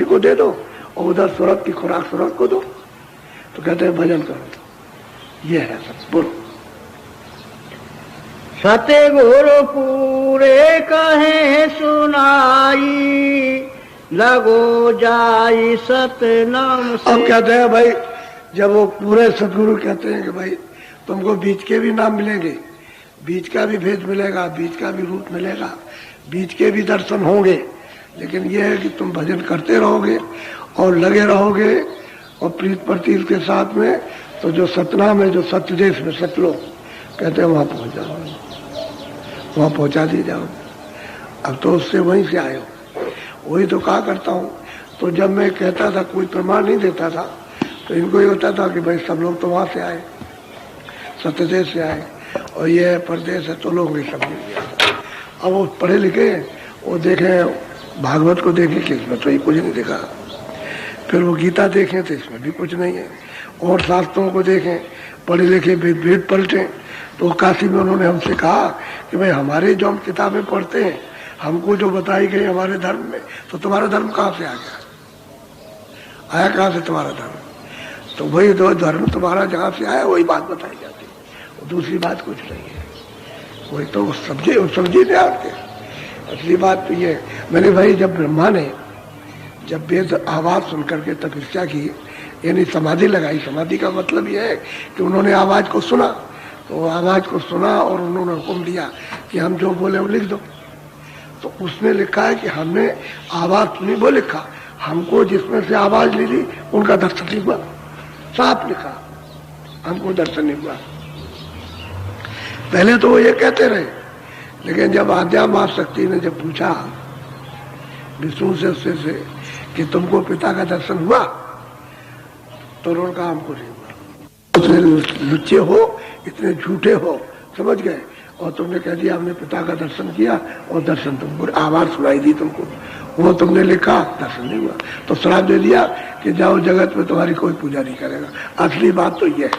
को दे दो और उधर सूरत की खुराक सूरत को दो। तो कहते हैं भजन करो। तो ये है सब। बोलो। सत्य गुरु पूरे कहे सुनाई, लगो जाई सत्य नाम से। अब कहते हैं भाई, जब वो पूरे सदगुरु कहते हैं कि भाई तुमको बीच के भी नाम मिलेंगे, बीच का भी भेद मिलेगा, बीच का भी रूप मिलेगा, बीच के भी दर्शन होंगे, लेकिन यह है कि तुम भजन करते रहोगे और लगे रहोगे और प्रीत प्रतीत के साथ में, तो जो सतनाम है, जो सत्य देश में सतलोक कहते हैं, वहां पहुंच जाओ, वहां पहुंचा दी जाओ। अब तो उससे वहीं से आए हो। वही तो कहा करता हूं। तो जब मैं कहता था, कोई प्रमाण नहीं देता था, तो इनको ये होता था कि भाई सब लोग तो वहां से आए, सत्यदेश से आए, और ये परदेश है तो लोग नहीं समझ गया। अब वो पढ़े लिखे, वो देखे भागवत को देखे कि इसमें तो ये कुछ नहीं देखा, फिर वो गीता देखें तो इसमें भी कुछ नहीं है, और शास्त्रों को देखें, पढ़े लिखे वेद पलटे। तो काशी में उन्होंने हमसे कहा कि भाई हमारे जो हम किताबें पढ़ते हैं, हमको जो बताई गई हमारे धर्म में, तो तुम्हारा धर्म कहाँ से आ गया, आया कहाँ से तुम्हारा धर्म? तो वही दो धर्म तुम्हारा जहाँ से आया वही बात बताई जाती है, दूसरी बात कुछ नहीं है। वही तो समझे नहीं आते। असली बात तो ये, मैंने भाई जब ब्रह्मा ने जब वेद आवाज सुन करके तपस्या की, यानी समाधि लगाई, समाधि का मतलब यह है कि उन्होंने आवाज को सुना, तो आवाज को सुना और उन्होंने हुक्म दिया कि हम जो बोले वो लिख दो। तो उसने लिखा है कि हमने आवाज सुनी वो लिखा, हमको जिसमें से आवाज मिली उनका दर्शन नहीं हुआ, साफ लिखा, हमको दर्शन नहीं हुआ। पहले तो वो ये कहते रहे, लेकिन जब आद्या मां शक्ति ने जब पूछा विष्णु से उससे से कि तुमको पिता का दर्शन हुआ, तो उन्होंने कहा हमको नहीं हुआ। इतने लुच्चे हो, इतने झूठे हो, समझ गए, और तुमने कह दिया हमने पिता का दर्शन किया, और दर्शन तुमको आवाज सुनाई दी तुमको, वो तुमने लिखा, दर्शन नहीं हुआ, तो श्राप दे दिया कि जाओ जगत में तुम्हारी कोई पूजा नहीं करेगा। असली बात तो ये है।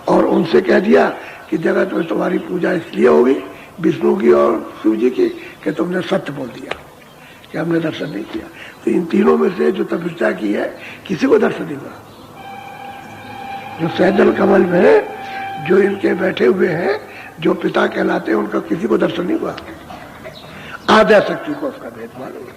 और उनसे कह दिया कि जगत में तुम्हारी पूजा इसलिए होगी, विष्णु की और शिव जी की, कि तुमने सत्य बोल दिया कि हमने दर्शन नहीं किया। तो इन तीनों में से जो तपस्या की है, किसी को दर्शन नहीं हुआ। जो सैदल कमल में जो इनके बैठे हुए हैं, जो पिता कहलाते हैं, उनका किसी को दर्शन नहीं हुआ। आद्या शक्ति को उसका भेद मालूम है,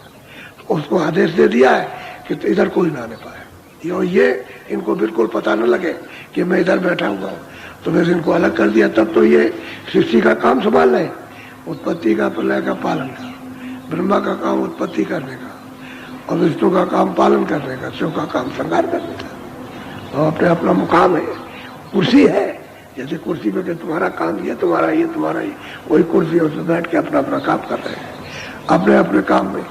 तो उसको आदेश दे दिया है कि तो इधर कोई ना आने पाए, और ये इनको बिल्कुल पता न लगे कि मैं इधर बैठा हुआ हूँ। तो फिर इनको अलग कर दिया। तब तो ये सृष्टि का काम संभाल रहे, उत्पत्ति का, प्रलय का, पालन का। ब्रह्मा का काम उत्पत्ति करने का, और विष्णु का काम पालन करने का, शिव का काम संहार करने का। और अपने अपना मुकाम है, कुर्सी है, जैसे कुर्सी पे तुम्हारा काम ये, तुम्हारा ये, तुम्हारा ये, वही कुर्सी है, उसमें बैठ के अपना अपना काम कर रहे हैं, अपने अपने काम में।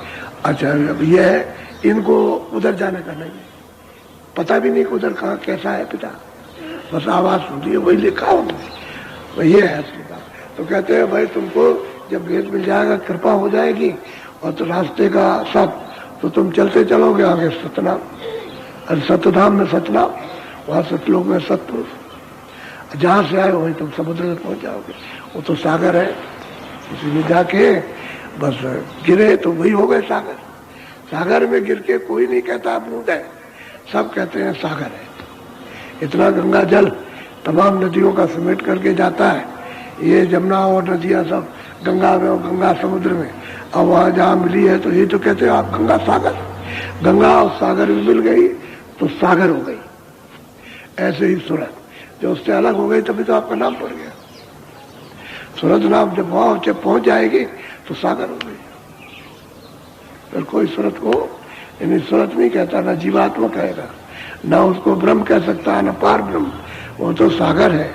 अच्छा, अब ये है, इनको उधर जाने का नहीं, पता भी नहीं कि उधर कहाँ कैसा है पिता, बस आवाज सुनती है, वही लिखा उन्होंने, ये है असली बात। तो कहते हैं भाई तुमको जब भेद मिल जाएगा, कृपा हो जाएगी, और तो रास्ते का सब, तो तुम चलते चलोगे आगे सतनाम, सतधाम में सतनाम, वहां सतलोक में सतपुरुष, जहां से आए वहीं तुम समुद्र में पहुंच जाओगे। वो तो सागर है, उसी में जाके बस गिरे तो वही हो गए सागर। सागर में गिर के कोई नहीं कहता बूंद है, सब कहते हैं सागर है। इतना गंगा जल तमाम नदियों का समेट करके जाता है, ये जमुना और नदियां सब गंगा में और गंगा समुद्र में। अब वहां जहां मिली है तो ये तो कहते हैं आप गंगा सागर, गंगा और सागर में मिल गई तो सागर हो गई। ऐसे ही सूरत जो उससे अलग हो गई, तभी तो आपका नाम पड़ गया। सूरत नाम जब वहां पहुंच जाएगी तो सागर हो गई। फिर कोई सूरत को यानी सूरत नहीं कहता, ना जीवात्मा कहेगा, ना उसको ब्रह्म कह सकता है, ना पार ब्रह्म, वो तो सागर है।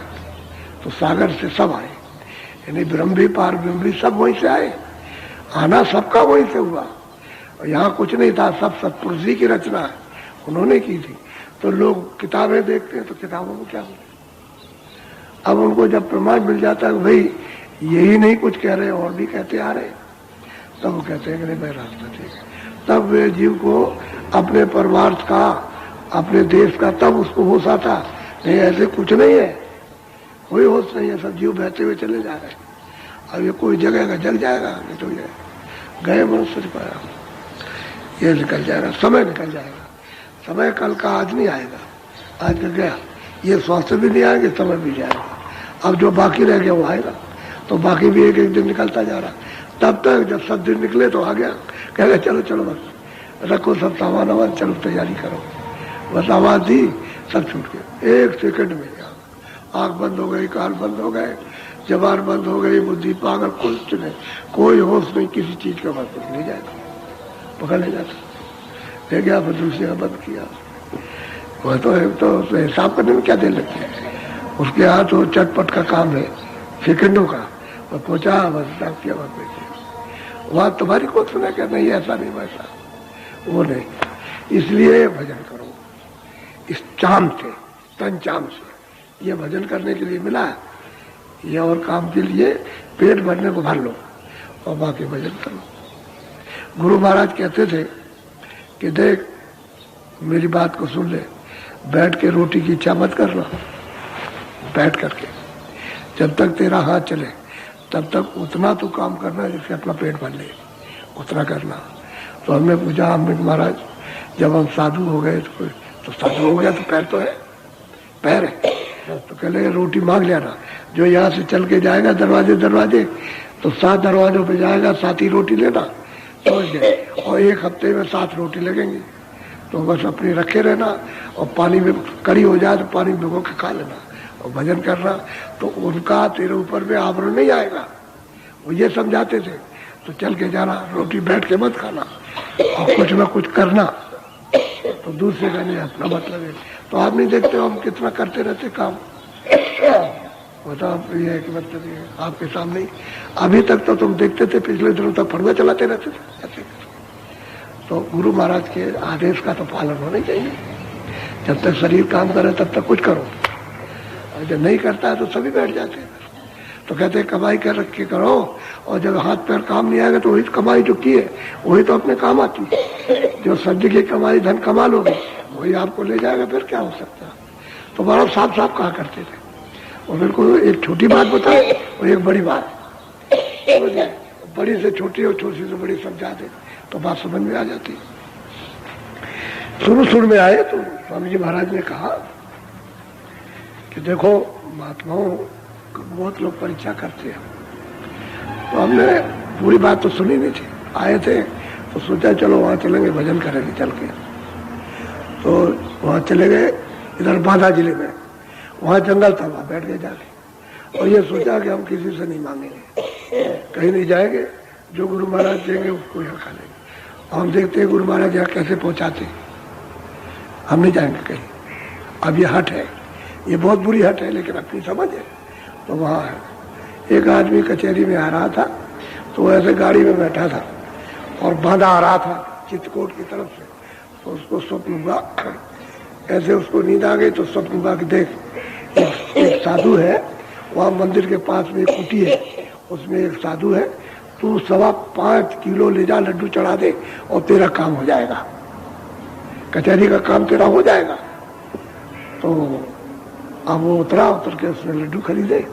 तो सागर से सब आए, यानी ब्रह्म भी पार ब्रह्म भी सब वहीं से आए, आना सबका वहीं से हुआ। और यहाँ कुछ नहीं था, सब सत्पुरुष जी की रचना है, उन्होंने की थी। तो लोग किताबें देखते हैं तो किताबों में क्या होता। अब उनको जब प्रमाण मिल जाता है भाई यही नहीं कुछ कह रहे और भी कहते आ रहे, तब वो कहते हैं कि नहीं भाई रास्ता ठीक है। तब वे जीव को अपने परमार्थ का, अपने देश का, तब उसको होश आता। नहीं ऐसे कुछ नहीं है, कोई होश नहीं है, सब जीव बहते हुए चले जा रहे हैं। अब ये कोई जगह का जल जाएगा, नहीं तो ये गए मनुष्य पाया। ये निकल जाएगा, समय निकल जाएगा। समय कल का आज नहीं आएगा, आज का गया। ये स्वास्थ्य भी नहीं आएंगे, समय भी जाएगा। अब जो बाकी रह गया वो आएगा, तो बाकी भी एक एक दिन निकलता जा रहा। तब तक जब सब दिन निकले तो आ गया, कहेगा चलो चलो बस रखो सब सामान वामान, चलो तैयारी करो। बस आवाज दी, सब छूट गए एक सेकंड में। आंख बंद हो गई, कान बंद हो गए, जबान बंद हो गई, बुद्धि पागल, कुछ नहीं, कोई होश नहीं किसी चीज का। बस ले जाएगा, पकड़ ले जाता, ले गया, फिर दूसरी बंद किया। वह तो हिसाब करने में क्या देर लगती है, उसके यहाँ तो चटपट का काम है, सेकंडों का। वह पहुंचा, बस हिसाब किया, बस बैठे। वहां तुम्हारी को सुना क्या, नहीं ऐसा नहीं वैसा, वो नहीं। इसलिए भजन करो इस चाम से, तन चाम से। ये भजन करने के लिए मिला है, ये और काम के लिए पेट भरने को भर लो और बाकी भजन करो। गुरु महाराज कहते थे कि देख मेरी बात को सुन ले, बैठ के रोटी की इच्छा मत करना, बैठ करके जब तक तेरा हाथ चले तब तक उतना तो काम करना जिससे अपना पेट भर ले, उतना करना। तो हमने पूछा, अमृत महाराज जब हम साधु हो गए तो साधु हो गया तो पैर तो है, पैर है, तो कह लगे रोटी मांग लेना। जो यहाँ से चल के जाएगा दरवाजे दरवाजे तो 7 दरवाजों पे जाएगा, 7 ही रोटी लेना, समझ गए। और 1 हफ्ते में 7 रोटी लगेंगी, तो बस अपनी रखे रहना और पानी में कड़ी हो जाए तो पानी भिगो के खा लेना और भजन करना। तो उनका तेरे ऊपर में आवरण नहीं आएगा, वो ये समझाते थे। तो चल के जाना, रोटी बैठ के मत खाना और कुछ ना कुछ करना, तो दूसरे का नहीं अपना मतलब है। तो आप नहीं देखते हो हम कितना करते रहते काम, बताओ ये है कि मतलब ये आपके सामने। अभी तक तो तुम देखते थे, पिछले दिनों तक फड़वे चलाते रहते थे ऐसे। तो गुरु महाराज के आदेश का तो पालन होना चाहिए। जब तक शरीर काम करे तब तक कुछ करो, और जब नहीं करता है तो सभी बैठ जाते हैं। तो कहते हैं कमाई कर रख के करो, और जब हाथ पैर काम नहीं आएगा तो वही कमाई जो की है वही तो अपने काम आती है। जो सब्जी की कमाई धन कमा लोगे वही आपको ले जाएगा, फिर क्या हो सकता है। तो बड़ा साफ साफ कहा करते थे, और बिल्कुल एक छोटी बात बताए और एक बड़ी बात, बड़ी से छोटी और छोटी से बड़ी समझा दे तो बात समझ में आ जाती। शुरू में आए तो स्वामी जी महाराज ने कहा कि देखो महात्माओं बहुत लोग परीक्षा करते हैं, तो हमने पूरी बात तो सुनी नहीं थी, आए थे तो सोचा चलो वहां चलेंगे, भजन करेंगे चल के। तो वहां चले गए, इधर बांदा जिले में, वहां जंगल था, वहां बैठ गए जाके। और ये सोचा कि हम किसी से नहीं मांगेंगे, कहीं नहीं जाएंगे, जो गुरु महाराज देंगे उसको यहाँ खा लेंगे। और हम देखते हैं गुरु महाराज यहाँ कैसे पहुंचाते, हम नहीं जाएंगे कहीं। अब ये हट है, ये बहुत बुरी हट है, लेकिन अपनी समझ है। तो वहां है एक आदमी कचहरी में आ रहा था, तो वो ऐसे गाड़ी में बैठा था और बांधा आ रहा था चित्रकूट की तरफ से। तो उसको स्वप्न हुआ, ऐसे उसको नींद आ गई तो स्वप्न हुआ कि देख एक साधु है, वहां मंदिर के पास में एक कुटी है, उसमें एक साधु है, तू 5.25 किलो ले जा, लड्डू चढ़ा दे और तेरा काम हो जाएगा, कचहरी का काम तेरा हो जाएगा। तो अब वो उतर के उसने लड्डू खरीदे।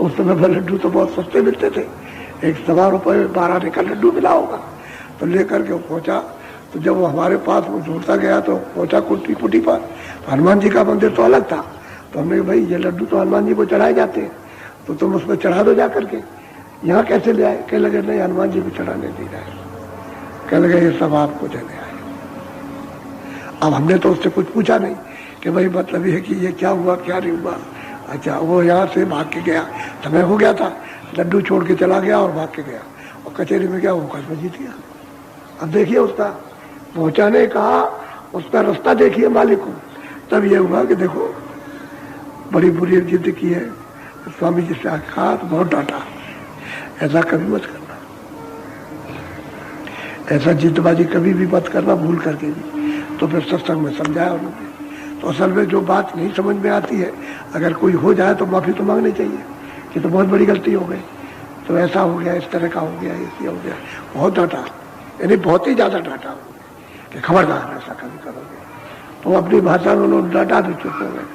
उस समय पर लड्डू तो बहुत सस्ते मिलते थे, 1.25 रुपए में 12 आने का लड्डू मिला होगा। तो लेकर के वो पहुंचा, तो जब वो हमारे पास वो ढूंढता गया तो पहुंचा कुटी पुटी पर, तो हनुमान जी का मंदिर तो अलग था। तो हमने भाई ये लड्डू तो हनुमान जी को चढ़ाए जाते हैं, तो तुम उसमें चढ़ा दो जा करके, यहाँ कैसे ले आए? कह लगे नहीं हनुमान जी को चढ़ाने दी जाए। कह लगे ये सब आपको देने आए। अब हमने तो उससे कुछ पूछा नहीं कि भाई मतलब ये कि ये क्या हुआ क्या नहीं हुआ। अच्छा, वो यहाँ से भाग के गया, समय हो गया था, लड्डू छोड़ के चला गया और भाग के गया, और कचहरी में गया, वो मुकदमा जीत गया। अब देखिए उसका पहुंचाने का उसका रास्ता देखिए मालिक को। तब ये हुआ कि देखो बड़ी बुरी जिद की है, स्वामी जी से कहा तो बहुत डांटा, ऐसा कभी मत करना, ऐसा जिद्दबाजी कभी भी मत करना, भूल करके भी। तो फिर सत्संग में समझाया उन्होंने। तो असल में जो बात नहीं समझ में आती है, अगर कोई हो जाए तो माफी तो मांगनी चाहिए कि तो बहुत बड़ी गलती हो गई, तो ऐसा हो गया, इस तरह का हो गया, ऐसे हो गया। बहुत डांटा, यानी बहुत ही ज्यादा डांटा कि खबरदार ऐसा कभी करोगे। तो अपनी भाषा में उन्होंने डांटा भी, चुप हो गए,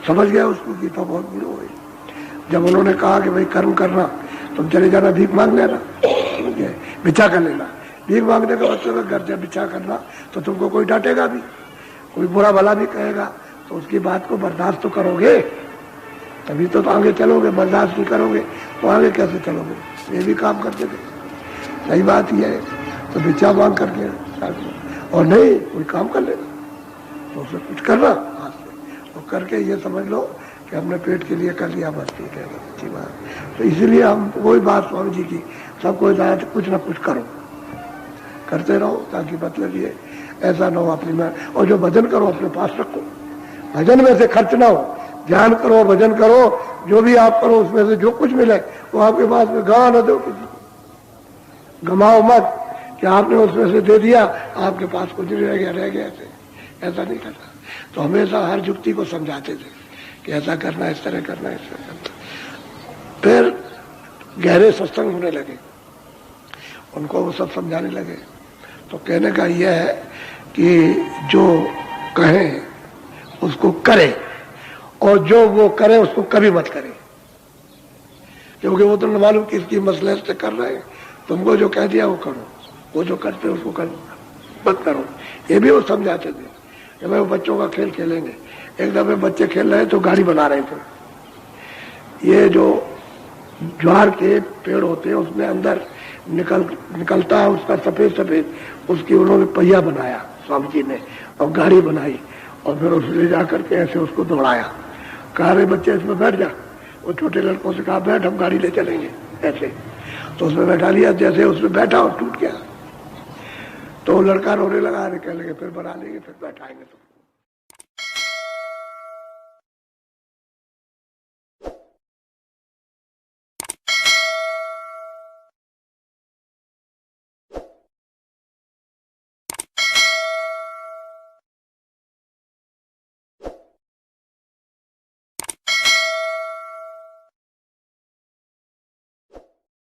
समझ गया उसको कि तो बहुत बुरी हो गई। जब उन्होंने कहा कि भाई कर्म करना, तुम चले जाना भीख मांग लेना, भिक्षा कर लेना, भीख मांगने का बच्चों का घर जब बिछा करना तो तुमको कोई डांटेगा भी, कोई बुरा भला भी कहेगा, तो उसकी बात को बर्दाश्त तो करोगे, तभी तो आगे चलोगे। बर्दाश्त नहीं करोगे तो आगे कैसे चलोगे? ये भी काम करते थे। सही बात यह है, तो भिक्षा मांग करके और नहीं कोई काम कर लेना तो उसे कुछ करना हाथ से, तो करके ये समझ लो कि हमने पेट के लिए कर लिया, बस ठीक है, अच्छी बात। तो इसीलिए हम वही बात स्वामी जी की सबको कुछ ना कुछ करो, करते रहो, ताकि मतलब ये ऐसा ना हो अपनी में। और जो भजन करो अपने पास रखो, भजन में से खर्च ना हो, ध्यान करो, भजन करो, जो भी आप करो उसमें से जो कुछ मिले वो आपके पास में गवा न दो किसी को, गमाओ मत कि आपने उसमें से दे दिया आपके पास कुछ नहीं रह गया ऐसा नहीं करना। तो हमेशा हर युक्ति को समझाते थे कि ऐसा करना, इस तरह करना, इस तरह करना। फिर गहरे सत्संग होने लगे, उनको वो सब समझाने लगे। तो कहने का यह है कि जो कहें उसको करे, और जो वो करे उसको कभी मत करे, क्योंकि वो तो न मालूम किसकी मसलहत से कर रहे हैं। तुमको जो कह दिया वो करो, वो जो करते उसको कर मत करो। ये भी वो समझाते थे कि भाई वो बच्चों का खेल खेलेंगे। एक दफे बच्चे खेल रहे तो गाड़ी बना रहे थे। ये जो ज्वार के पेड़ होते हैं उसमें अंदर निकलता है उसका सफेद सफेद, उसकी उन्होंने पहिया बनाया स्वामी जी ने, और गाड़ी बनाई, और फिर उसमें ले जाकर के ऐसे उसको दौड़ाया। कहा रहे बच्चे इसमें बैठ जा, वो छोटे लड़कों से कहा बैठ हम गाड़ी ले चलेंगे ऐसे, तो उसमें बैठा लिया। जैसे उसमें बैठा और टूट गया, तो लड़का रोने लगा, कहने लगे फिर बना लेंगे, फिर बैठाएंगे तो